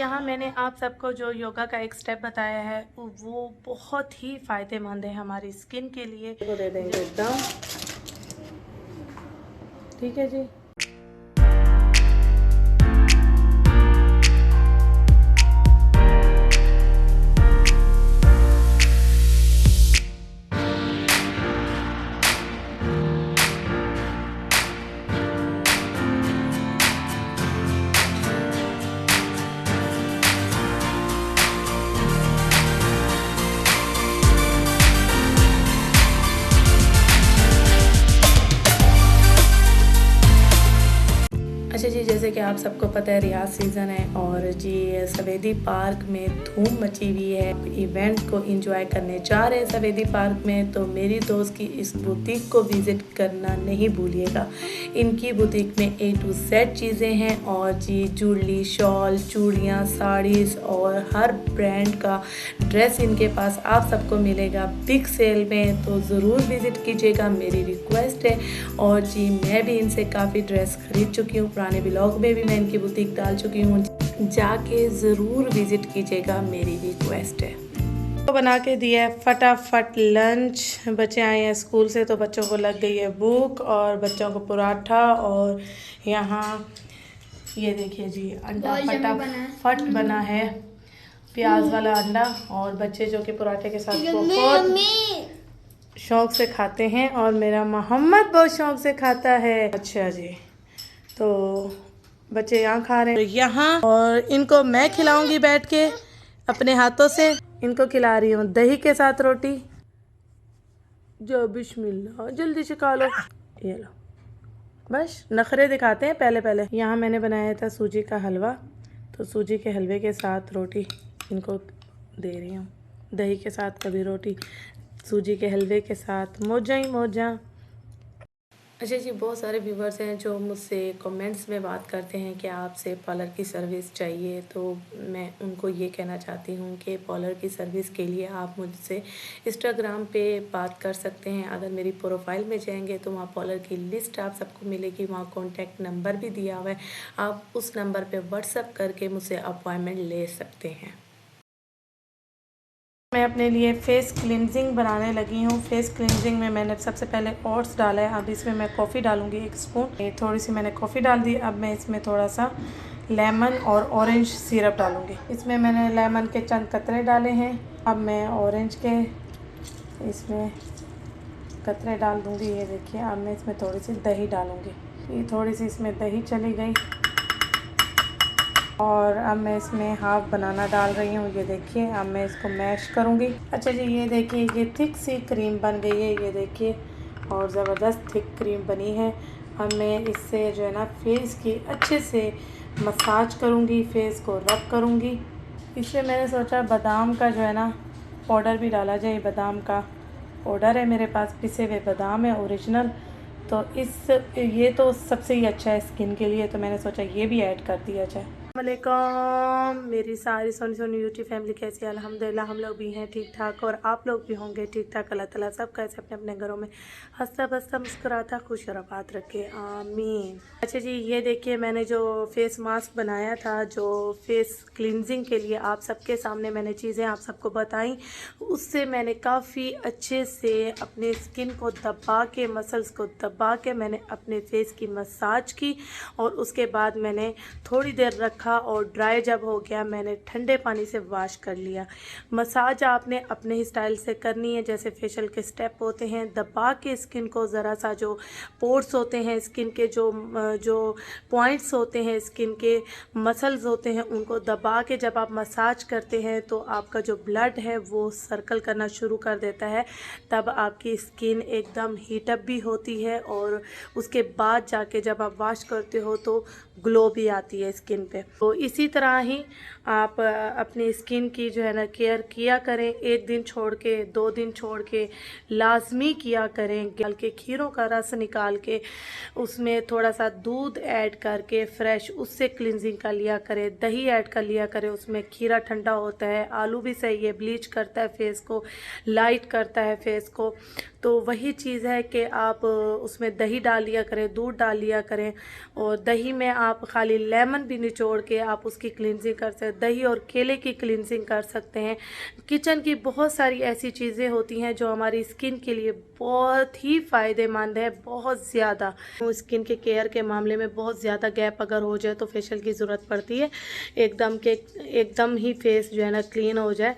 यहाँ मैंने आप सबको जो योगा का एक स्टेप बताया है वो बहुत ही फ़ायदेमंद है हमारी स्किन के लिए। को दे देंगे एकदम, ठीक है जी। अच्छा जी, जैसे कि आप सबको पता है रियाज सीज़न है और जी सवेदी पार्क में धूम मची हुई है। इवेंट को एंजॉय करने जा रहे हैं सवेदी पार्क में, तो मेरी दोस्त की इस बुटीक को विज़िट करना नहीं भूलिएगा। इनकी बुटीक में A to Z चीज़ें हैं और जी ज्वेलरी, शॉल, चूड़ियाँ, साड़ीज़ और हर ब्रांड का ड्रेस इनके पास आप सबको मिलेगा बिग सेल में, तो ज़रूर विज़िट कीजिएगा, मेरी रिक्वेस्ट है। और जी मैं भी इनसे काफ़ी ड्रेस खरीद चुकी हूँ, पुराने ब्लॉग में भी मैं इनकी बुटीक डाल चुकी हूँ, जाके ज़रूर विज़िट कीजिएगा, मेरी रिक्वेस्ट है। तो बना के दिया है फटाफट लंच। बच्चे आए हैं स्कूल से तो बच्चों को लग गई है भूख, और बच्चों को पराठा और यहाँ ये देखिए जी अंडा फटाफट बना है, प्याज वाला अंडा, और बच्चे जो कि पराठे के साथ बहुत शौक से खाते हैं, और मेरा मोहम्मद बहुत शौक से खाता है। अच्छा जी, तो बच्चे यहाँ खा रहे हैं यहाँ, और इनको मैं खिलाऊंगी बैठ के अपने हाथों से। इनको खिला रही हूँ दही के साथ रोटी। जो बिस्मिल्लाह, जल्दी से खा लो, ये लो। बस नखरे दिखाते हैं पहले पहले। यहाँ मैंने बनाया था सूजी का हलवा, तो सूजी के हलवे के साथ रोटी इनको दे रही हूँ, दही के साथ कभी रोटी, सूजी के हलवे के साथ, मौजा ही मौजा। अच्छा जी, बहुत सारे व्यूवर्स हैं जो मुझसे कमेंट्स में बात करते हैं कि आपसे पार्लर की सर्विस चाहिए, तो मैं उनको ये कहना चाहती हूँ कि पार्लर की सर्विस के लिए आप मुझसे इंस्टाग्राम पे बात कर सकते हैं। अगर मेरी प्रोफाइल में जाएंगे तो वहाँ पार्लर की लिस्ट आप सबको मिलेगी, वहाँ कॉन्टैक्ट नंबर भी दिया हुआ है, आप उस नंबर पर व्हाट्सअप करके मुझसे अपॉइंटमेंट ले सकते हैं। मैं अपने लिए फ़ेस क्लिनजिंग बनाने लगी हूँ। फ़ेस क्लिनजिंग में मैंने सबसे पहले ओट्स डाला है, अब इसमें मैं कॉफ़ी डालूँगी 1 स्पून। ये थोड़ी सी मैंने कॉफ़ी डाल दी, अब मैं इसमें थोड़ा सा लेमन और ऑरेंज सिरप डालूँगी। इसमें मैंने लेमन के चंद कतरे डाले हैं, अब मैं ऑरेंज के इसमें कतरे डाल दूँगी। ये देखिए, अब मैं इसमें थोड़ी सी दही डालूँगी, ये थोड़ी सी इसमें दही चली गई, और अब मैं इसमें हाफ बनाना डाल रही हूँ। ये देखिए, अब मैं इसको मैश करूँगी। अच्छा जी, ये देखिए ये थिक सी क्रीम बन गई है, ये देखिए, और ज़बरदस्त थिक क्रीम बनी है। अब मैं इससे जो है ना फेस की अच्छे से मसाज करूँगी, फेस को रब करूँगी। इससे मैंने सोचा बादाम का जो है ना पाउडर भी डाला जाए। बादाम का पाउडर है मेरे पास, पिसे हुए बादाम है ओरिजिनल, तो ये तो सबसे ही अच्छा है स्किन के लिए, तो मैंने सोचा ये भी ऐड कर दिया जाए। वालेकुम मेरी सारी सोनी सोनी यूट्यूब फैमिली, कैसी है? अल्हम्दुलिल्लाह हम लोग भी हैं ठीक ठाक, और आप लोग भी होंगे ठीक ठाक। अल्लाह ताला सब कैसे अपने अपने घरों में हंसता बसता मुस्कुराता खुश रबात रखे, आमीन। अच्छा जी, ये देखिए मैंने जो फेस मास्क बनाया था, जो फेस क्लिनजिंग के लिए आप सबके सामने मैंने चीज़ें आप सबको बताई, उससे मैंने काफ़ी अच्छे से अपने स्किन को दबा के, मसल्स को दबा के मैंने अपने फेस की मसाज की, और उसके बाद मैंने थोड़ी देर रखा, और ड्राई जब हो गया मैंने ठंडे पानी से वॉश कर लिया। मसाज आपने अपने ही स्टाइल से करनी है, जैसे फेशियल के स्टेप होते हैं, दबा के स्किन को ज़रा सा, जो पोर्स होते हैं स्किन के, जो पॉइंट्स होते हैं स्किन के, मसल्स होते हैं, उनको दबा के जब आप मसाज करते हैं तो आपका जो ब्लड है वो सर्कल करना शुरू कर देता है, तब आपकी स्किन एकदम हीटअप भी होती है, और उसके बाद जाके जब आप वॉश करते हो तो ग्लो भी आती है स्किन पे। तो इसी तरह ही आप अपनी स्किन की जो है ना केयर किया करें, 1 दिन छोड़ के, 2 दिन छोड़ के लाजमी किया करें। डाल के खीरों का रस निकाल के उसमें थोड़ा सा दूध ऐड करके फ्रेश, उससे क्लिनजिंग कर लिया करें। दही ऐड कर लिया करें, उसमें खीरा ठंडा होता है, आलू भी सही है, ब्लीच करता है फेस को, लाइट करता है फेस को। तो वही चीज़ है कि आप उसमें दही डाल लिया करें, दूध डाल लिया करें, और दही में आप खाली लेमन भी निचोड़ के आप उसकी क्लींजिंग कर सकते हैं। दही और केले की क्लींजिंग कर सकते हैं। किचन की बहुत सारी ऐसी चीज़ें होती हैं जो हमारी स्किन के लिए बहुत ही फ़ायदेमंद है, बहुत ज़्यादा। तो स्किन के केयर के मामले में बहुत ज़्यादा गैप अगर हो जाए तो फेशियल की ज़रूरत पड़ती है, एकदम ही फेस जो है ना क्लीन हो जाए।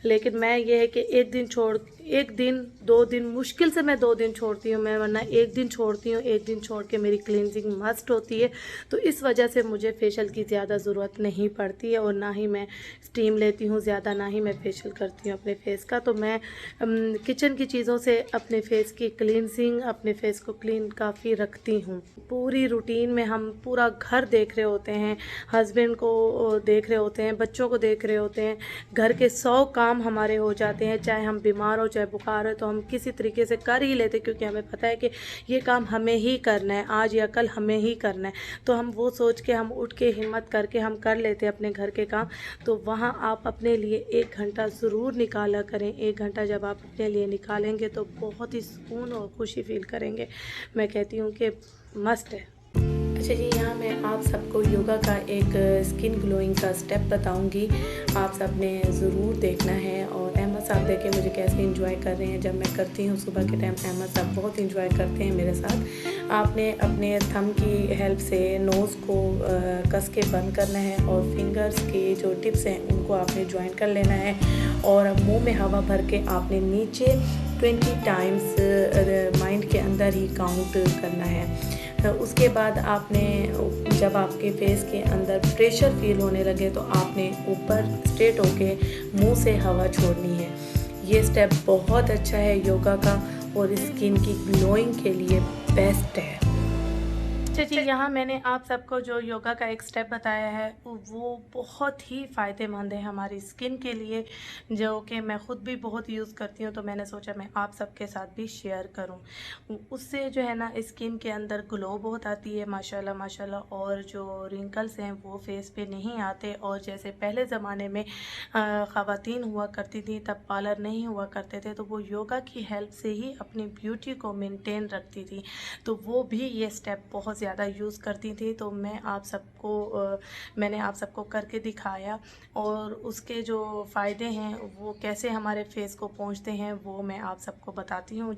लेकिन मैं ये है कि एक दिन 2 दिन, मुश्किल से मैं 2 दिन छोड़ती हूँ मैं, वरना एक दिन छोड़ती हूँ। एक दिन छोड़ के मेरी क्लींजिंग मस्ट होती है। तो इस वजह से मुझे फेशियल की ज़्यादा ज़रूरत नहीं पड़ती है, और ना ही मैं स्टीम लेती हूँ ज़्यादा, ना ही मैं फेशियल करती हूँ अपने फेस का। तो मैं किचन की चीज़ों से अपने फेस की क्लींजिंग, अपने फेस को क्लीन काफ़ी रखती हूँ। पूरी रूटीन में हम पूरा घर देख रहे होते हैं, हस्बैंड को देख रहे होते हैं, बच्चों को देख रहे होते हैं, घर के 100 काम हमारे हो जाते हैं। चाहे हम बीमार हो, चाहे बुखार हो, तो हम किसी तरीके से कर ही लेते, क्योंकि हमें पता है कि ये काम हमें ही करना है, आज या कल हमें ही करना है। तो हम वो सोच के हम उठ के हिम्मत करके हम कर लेते हैं अपने घर के काम। तो वहाँ आप अपने लिए 1 घंटा ज़रूर निकाला करें। 1 घंटा जब आप अपने लिए निकालेंगे तो बहुत ही सुकून और खुशी फील करेंगे। मैं कहती हूँ कि मस्ट है। अच्छा जी, यहाँ मैं आप सबको योगा का एक स्किन ग्लोइंग का स्टेप बताऊंगी, आप सब ने ज़रूर देखना है। और अहमद साहब देखें मुझे कैसे एंजॉय कर रहे हैं जब मैं करती हूँ सुबह के टाइम। अहमद साहब बहुत एंजॉय करते हैं मेरे साथ। आपने अपने थंब की हेल्प से नोज़ को कस के बंद करना है, और फिंगर्स के जो टिप्स हैं उनको आपने ज्वाइन कर लेना है, और मुँह में हवा भर के आपने नीचे 20 टाइम्स माइंड के अंदर ही काउंट करना है। उसके बाद आपने, जब आपके फेस के अंदर प्रेशर फील होने लगे तो आपने ऊपर स्ट्रेट होके मुंह से हवा छोड़नी है। ये स्टेप बहुत अच्छा है योगा का, और स्किन की ग्लोइंग के लिए बेस्ट है। अच्छा जी, यहाँ मैंने आप सबको जो योगा का एक स्टेप बताया है वो बहुत ही फ़ायदेमंद है हमारी स्किन के लिए, जो कि मैं ख़ुद भी बहुत यूज़ करती हूँ। तो मैंने सोचा मैं आप सबके साथ भी शेयर करूँ। उससे जो है ना स्किन के अंदर ग्लो बहुत आती है माशाल्लाह माशाल्लाह, और जो रिंकल्स हैं वो फेस पे नहीं आते। और जैसे पहले ज़माने में ख़वातीन हुआ करती थी, तब पार्लर नहीं हुआ करते थे, तो वो योगा की हेल्प से ही अपनी ब्यूटी को मेंटेन रखती थी। तो वो भी ये स्टेप बहुत ज़्यादा यूज़ करती थी। तो मैंने आप सबको करके दिखाया, और उसके जो फ़ायदे हैं वो कैसे हमारे फेस को पहुंचते हैं वो मैं आप सबको बताती हूँ।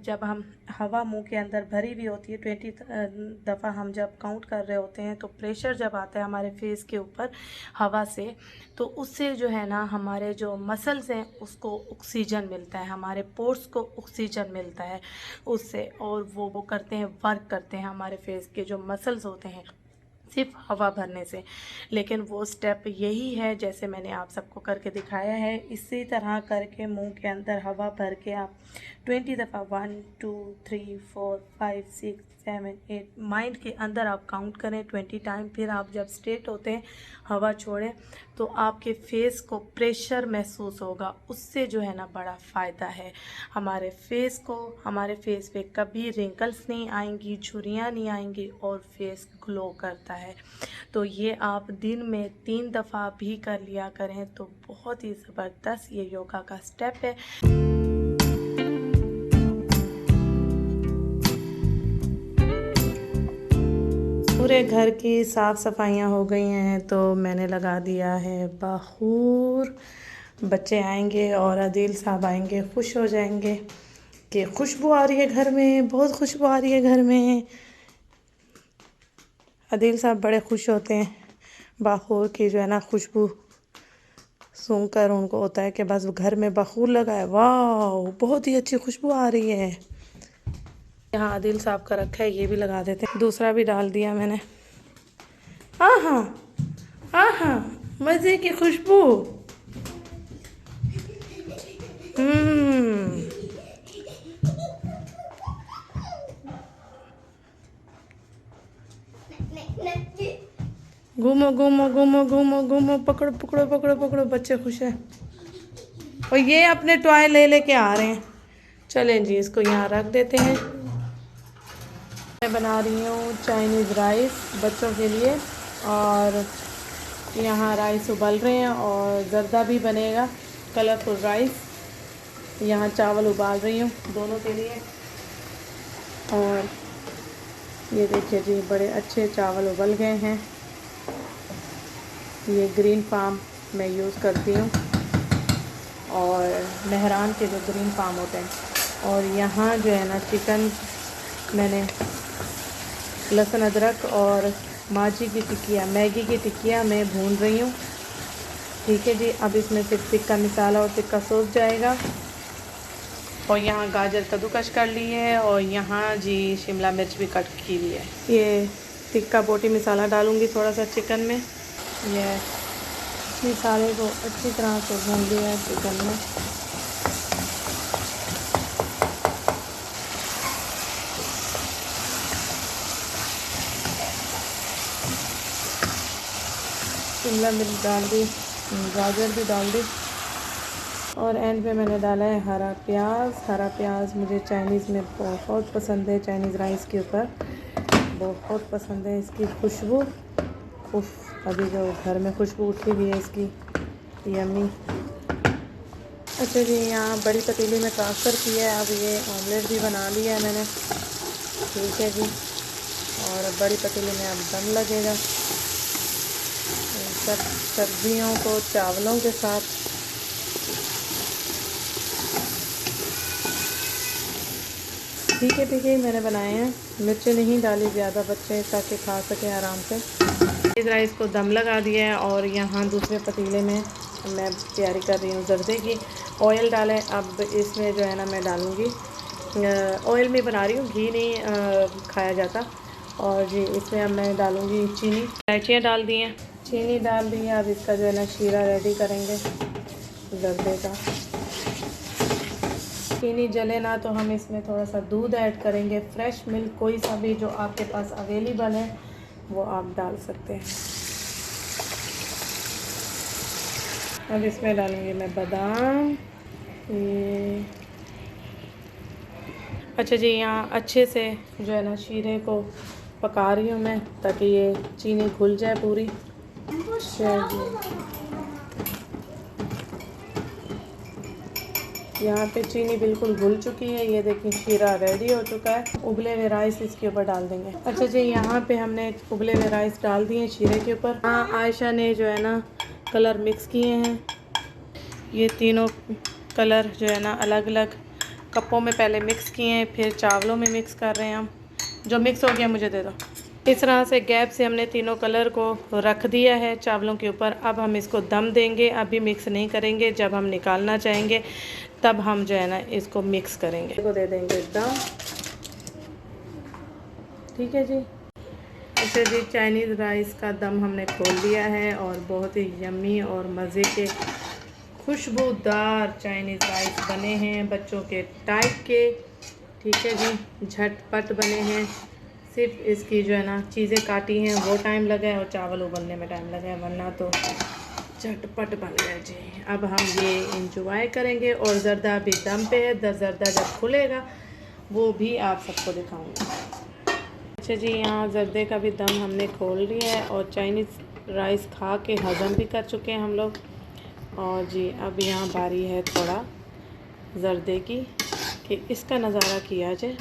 जब हम हवा मुंह के अंदर भरी हुई होती है, 20 दफ़ा हम जब काउंट कर रहे होते हैं, तो प्रेशर जब आता है हमारे फेस के ऊपर हवा से, तो उससे जो है ना हमारे जो मसल्स हैं उसको ऑक्सीजन मिलता है, हमारे पोर्स को ऑक्सीजन मिलता है उससे, और वो करते हैं, वर्क करते हैं हमारे फेस के जो मसल्स होते हैं सिर्फ हवा भरने से। लेकिन वो स्टेप यही है जैसे मैंने आप सबको करके दिखाया है। इसी तरह करके मुंह के अंदर हवा भर के आप 20 दफ़ा 1 2 3 4 5 6 7 8 माइंड के अंदर आप काउंट करें 20 टाइम। फिर आप जब स्ट्रेट होते हैं हवा छोड़ें तो आपके फेस को प्रेशर महसूस होगा, उससे जो है ना बड़ा फ़ायदा है हमारे फेस को। हमारे फेस पे कभी रिंकल्स नहीं आएंगी, झुर्रियाँ नहीं आएंगी, और फेस ग्लो करता है। तो ये आप दिन में 3 दफ़ा भी कर लिया करें तो बहुत ही ज़बरदस्त ये योगा का स्टेप है। पूरे घर की साफ़ सफाइयाँ हो गई हैं, तो मैंने लगा दिया है बहूर। बच्चे आएंगे और अदील साहब आएंगे, खुश हो जाएंगे कि खुशबू आ रही है घर में, बहुत खुशबू आ रही है घर में। अदील साहब बड़े खुश होते हैं बखूर की जो है ना खुशबू सूंघकर। उनको होता है कि बस घर में बखूर लगा है, वाह बहुत ही अच्छी खुशबू आ रही है। यहाँ आदिल साहब का रखा है, ये भी लगा देते हैं। दूसरा भी डाल दिया मैंने। हाँ मज़े की खुशबू। घूमो घूमो घूमो घूमो घूमो, पकड़ो पकड़ो पकड़ो पकड़ो, बच्चे खुश हैं। और ये अपने टॉय ले लेके आ रहे हैं। चलें जी, इसको यहाँ रख देते हैं। मैं बना रही हूँ चाइनीज़ राइस बच्चों के लिए, और यहाँ राइस उबल रहे हैं और ज़र्दा भी बनेगा, कलरफुल राइस। यहाँ चावल उबाल रही हूँ दोनों के लिए, और ये देखिए जी बड़े अच्छे चावल उबल गए हैं। ये ग्रीन फार्म मैं यूज़ करती हूँ, और मेहरान के जो ग्रीन फार्म होते हैं। और यहाँ जो है ना चिकन मैंने लहसुन अदरक और माजी की टिक्किया, मैगी की टिक्किया मैं भून रही हूँ। ठीक है जी, अब इसमें सिर्फ टिक्का मसाला और टिक्का सॉस जाएगा। और यहाँ गाजर कद्दूकस कर ली है, और यहाँ जी शिमला मिर्च भी कट की ली है। ये टिक्का बोटी मसाला डालूँगी थोड़ा सा चिकन में। ये मसाले को अच्छी तरह से भून लिया है चिकन में। शिमला मिर्च डाल दी, गाजर भी डाल दी, और एंड पे मैंने डाला है हरा प्याज। हरा प्याज मुझे चाइनीज़ में बहुत पसंद है, चाइनीज़ राइस के ऊपर बहुत पसंद है इसकी खुशबू। उफ, अभी जो घर में खुशबू उठी हुई है इसकी, यम्मी। अच्छा जी, यहाँ बड़ी पतीली में ट्रांसफ़र किया है। अब ये ऑमलेट भी बना लिया है मैंने। ठीक है जी, और अब बड़ी पतीली में अब दम लगेगा सब सब्जियों को चावलों के साथ। ठीक है, मैंने बनाए हैं, मिर्चें नहीं डाली ज़्यादा, बच्चे ताकि खा सकें आराम से। इस राइस को दम लगा दिया है, और यहाँ दूसरे पतीले में मैं तैयारी कर रही हूँ जर्दे की। ऑयल डाला है, अब इसमें जो है ना मैं डालूँगी, ऑयल में बना रही हूँ, घी नहीं खाया जाता। और जी इसमें अब मैं डालूँगी चीनी, इलायचियाँ डाल दी हैं, चीनी डाल दी है। अब इसका जो है ना शीरा रेडी करेंगे जर्दे का। चीनी जले ना तो हम इसमें थोड़ा सा दूध ऐड करेंगे, फ्रेश मिल्क कोई सा भी जो आपके पास अवेलेबल है वो आप डाल सकते हैं। अब इसमें डालूँगी मैं बादाम। ये अच्छा जी, यहाँ अच्छे से जो है ना शीरे को पका रही हूँ मैं, ताकि ये चीनी घुल जाए पूरी। यहाँ पे चीनी बिल्कुल घुल चुकी है, ये देखिए शीरा रेडी हो चुका है। उबले हुए राइस इसके ऊपर डाल देंगे। अच्छा जी, यहाँ पे हमने उबले हुए राइस डाल दिए शीरे के ऊपर। हाँ, आयशा ने जो है ना कलर मिक्स किए हैं, ये तीनों कलर जो है ना अलग अलग कपों में पहले मिक्स किए हैं, फिर चावलों में मिक्स कर रहे हैं हम। जो मिक्स हो गया मुझे दे दो। इस तरह से गैप से हमने तीनों कलर को रख दिया है चावलों के ऊपर। अब हम इसको दम देंगे, अभी मिक्स नहीं करेंगे, जब हम निकालना चाहेंगे तब हम जो है ना इसको मिक्स करेंगे। इसको दे देंगे दम। ठीक है जी। इसे जी चाइनीज़ राइस का दम हमने खोल दिया है, और बहुत ही यम्मी और मज़े के खुशबूदार चाइनीज़ राइस बने हैं, बच्चों के टाइप के। ठीक है जी, झटपट बने हैं। सिर्फ इसकी जो है ना चीज़ें काटी हैं वो टाइम लगा है, और चावल उबलने में टाइम लगा है, वरना तो झटपट बन गया जी। अब हम ये इंजॉय करेंगे, और जर्दा भी दम पे है। जर्दा जब खुलेगा वो भी आप सबको दिखाऊंगी। अच्छा जी, यहाँ जर्दे का भी दम हमने खोल लिया है, और चाइनीज़ राइस खा के हज़म भी कर चुके हैं हम लोग। और जी अब यहाँ बारी है थोड़ा जर्दे की, कि इसका नज़ारा किया जाए।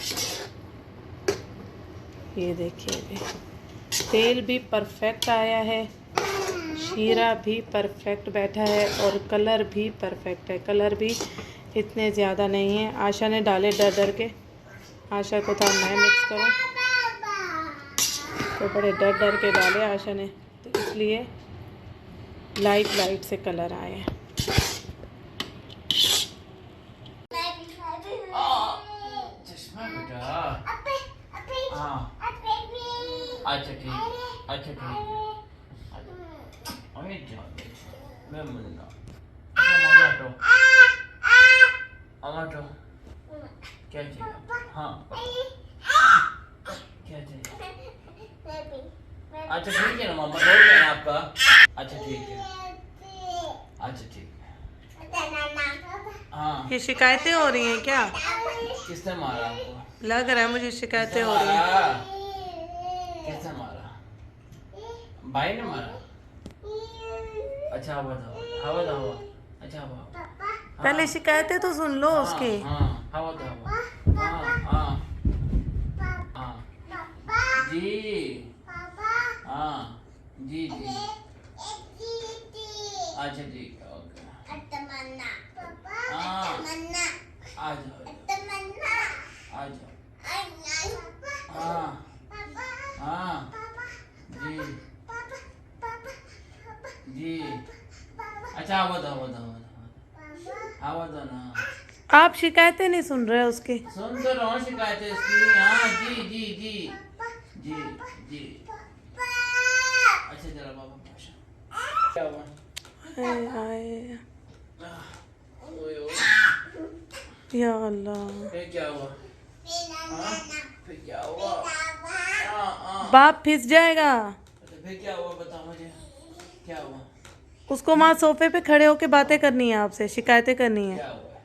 ये देखिए, तेल भी परफेक्ट आया है, शीरा भी परफेक्ट बैठा है, और कलर भी परफेक्ट है। कलर भी इतने ज़्यादा नहीं है, आशा ने डाले डर डर के। आशा को था मैं मिक्स करूं, तो बड़े डर डर के डाले आशा ने, तो इसलिए लाइट से कलर आए हैं। अच्छा ठीक, अच्छा ठीक, मैं मुन्ना, टमाटो क्या चाहिए? हाँ क्या चाहिए? अच्छा ठीक है ना मामा, हो गया ना आपका? अच्छा ठीक है, अच्छा ठीक है। हाँ, ये शिकायतें हो रही हैं क्या? किसने मारा आपको? लग रहा है मुझे शिकायतें हो रही हैं। किसने मारा? भाई ने मारा? अच्छा हवा दो, हवा दो, हवा। अच्छा हवा। पहले शिकायतें तो सुन लो उसकी। हाँ, हवा दो, हवा। हाँ जी। हाँ जी जी। अच्छा ठीक है, ओके। हाँ, आ जाओ आ जाओ। हाँ हाँ जी जी। अच्छा आवा दो आवा दो ना। आप शिकायतें नहीं सुन रहे उसकी? सुन तो रहा हूँ शिकायतें इसकी। हाँ जी जी जी जी जी। अच्छा चलो बाबा पाशा। क्या हुआ? हाय हाय ओए ओए। या अल्लाह। फिर क्या हुआ? हाँ? फिर क्या हुआ? बाप फिस जाएगा। अच्छा फिर क्या हुआ बताओ मुझे, क्या हुआ? उसको वहाँ सोफे पे खड़े होके बातें करनी है, आपसे शिकायतें करनी है। क्या हुआ?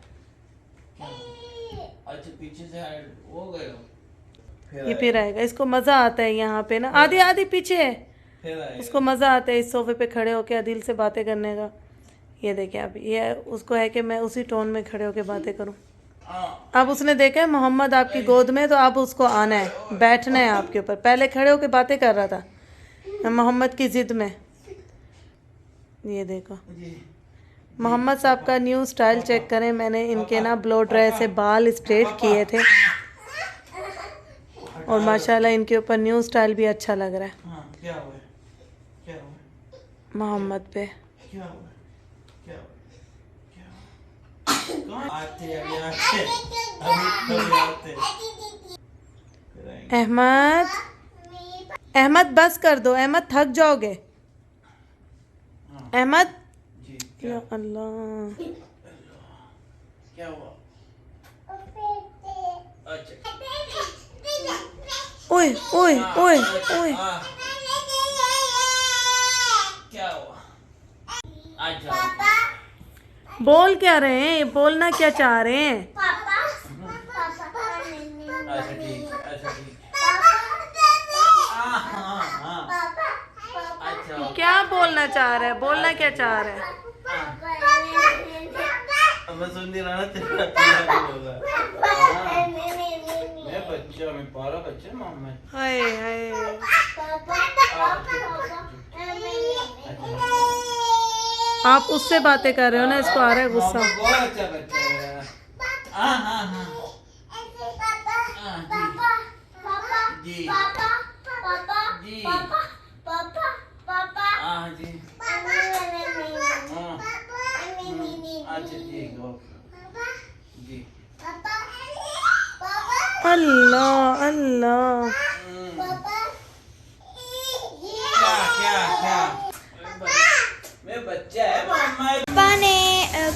क्या हुआ? अच्छा पीछे से हो गए हो? ये फिर आएगा, इसको मजा आता है यहाँ पे ना। आधी आधी पीछे है, फिर आएगा। उसको मजा आता है इस सोफे पे खड़े होके आदिल से बातें करने का। ये देखिए अब ये उसको है कि मैं उसी टोन में खड़े होके बातें करूँ। अब उसने देखा है मोहम्मद आपकी गोद में, तो अब उसको आना है, बैठना है आपके ऊपर। पहले खड़े होके बातें कर रहा था मोहम्मद की जिद में। ये देखो मोहम्मद साहब का न्यू स्टाइल चेक करें। मैंने इनके ना ब्लो ड्राई से बाल स्ट्रेट किए थे और माशाल्लाह इनके ऊपर न्यू स्टाइल भी अच्छा लग रहा है। हाँ, क्या हुआ? क्या हुआ? मोहम्मद पे क्या हुआ? क्या हुआ? क्या हुआ? कौन आते अभी आते अभी आते। अहमद, अहमद बस कर दो, अहमद थक जाओगे। अहमद जी या अल्लाह। क्या हुआ? अच्छा ओए ओए ओए ओए। क्या हुआ? अच्छा बोल क्या रहे हैं, बोलना क्या चाह रहे हैं? अच्छा ठीक है, अच्छा ठीक हाँ। अच्छा क्या बोलना चाह रहे हैं, बोलना क्या चाह रहे हैं? मैं सुन नहीं रहा ना तेरा तेरा बोल रहा। मैं बच्चा, मैं पारा बच्चा मोहम्मद। हाय हाय। आप उससे बातें कर रहे हो ना, इसको आ रहा है गुस्सा। बहुत अच्छा बच्चा है। हाँ हाँ हाँ जी जी जी हाँ जी। अच्छा ठीक है, ओके जी। अल्लाह अल्लाह। क्या क्या क्या? मैं बच्चा है मोहम्मद। पापा ने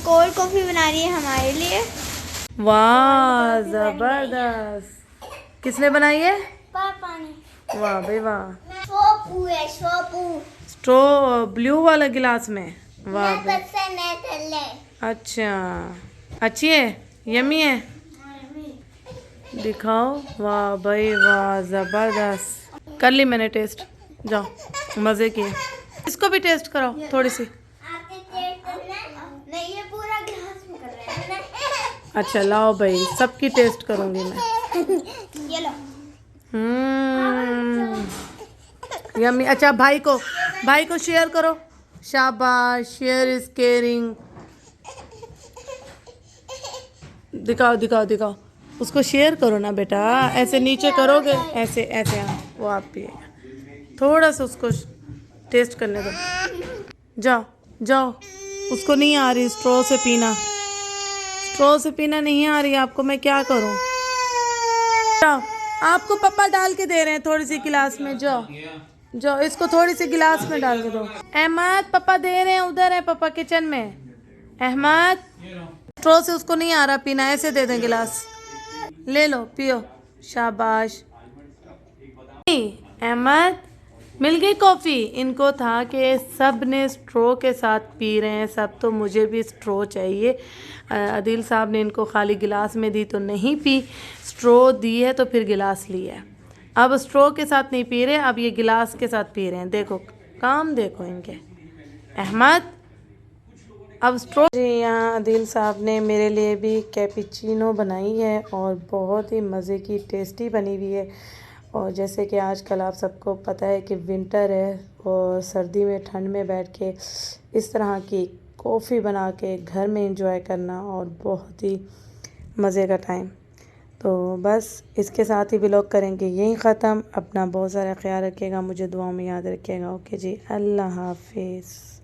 कोल्ड कॉफी बना रही है हमारे लिए। वाह जबरदस्त। किसने बनाई है? पापा ने। वाह भाई वाह। सोपू है सोपू। स्ट्रॉ ब्लू वाला गिलास में। वाह भाई। मैं अच्छा अच्छी है, यमी है। दिखाओ। वाह भाई वाह जबरदस्त। कर ली मैंने टेस्ट, जाओ मज़े किए। इसको भी टेस्ट कराओ थोड़ी सी। नहीं ये पूरा गिलास में कर रहे हैं। अच्छा लाओ भाई, सबकी टेस्ट करूँगी मैं। ये लो। यम्मी। अच्छा भाई को शेयर करो। शाबाश, शेयर इज केयरिंग। दिखाओ दिखाओ दिखाओ, उसको शेयर करो ना बेटा। ऐसे नीचे करोगे, ऐसे ऐसे। हाँ वो आप पिएगा। थोड़ा सा उसको टेस्ट करने दो। जाओ जाओ, उसको नहीं आ रही स्ट्रॉ से पीना। स्ट्रॉ से पीना नहीं आ रही आपको, मैं क्या करूं? जाओ, आपको पापा डाल के दे रहे हैं थोड़ी सी गिलास में। जाओ जाओ, इसको थोड़ी सी गिलास में डाल के दो। अहमद पापा दे रहे हैं, उधर है पापा किचन में। अहमद स्ट्रॉ से उसको नहीं आ रहा पीना, ऐसे दे दें गिलास। ले लो पियो, शाबाश। अहमद मिल गई कॉफ़ी। इनको था कि सब ने स्ट्रॉ के साथ पी रहे हैं सब, तो मुझे भी स्ट्रॉ चाहिए। आदिल साहब ने इनको खाली गिलास में दी तो नहीं पी, स्ट्रॉ दी है तो फिर गिलास लिया है। अब स्ट्रॉ के साथ नहीं पी रहे, अब ये गिलास के साथ पी रहे हैं। देखो काम देखो इनके। अहमद अब स्ट्रॉ। जी यहाँ आदिल साहब ने मेरे लिए भी कैपुचिनो बनाई है और बहुत ही मज़े की टेस्टी बनी हुई है। और जैसे कि आजकल आप सबको पता है कि विंटर है और सर्दी में ठंड में बैठ के इस तरह की कॉफ़ी बना के घर में एंजॉय करना और बहुत ही मज़े का टाइम। तो बस इसके साथ ही व्लॉग करेंगे यहीं ख़त्म। अपना बहुत सारा ख्याल रखिएगा, मुझे दुआओं में याद रखिएगा। ओके जी, अल्लाह हाफिज़।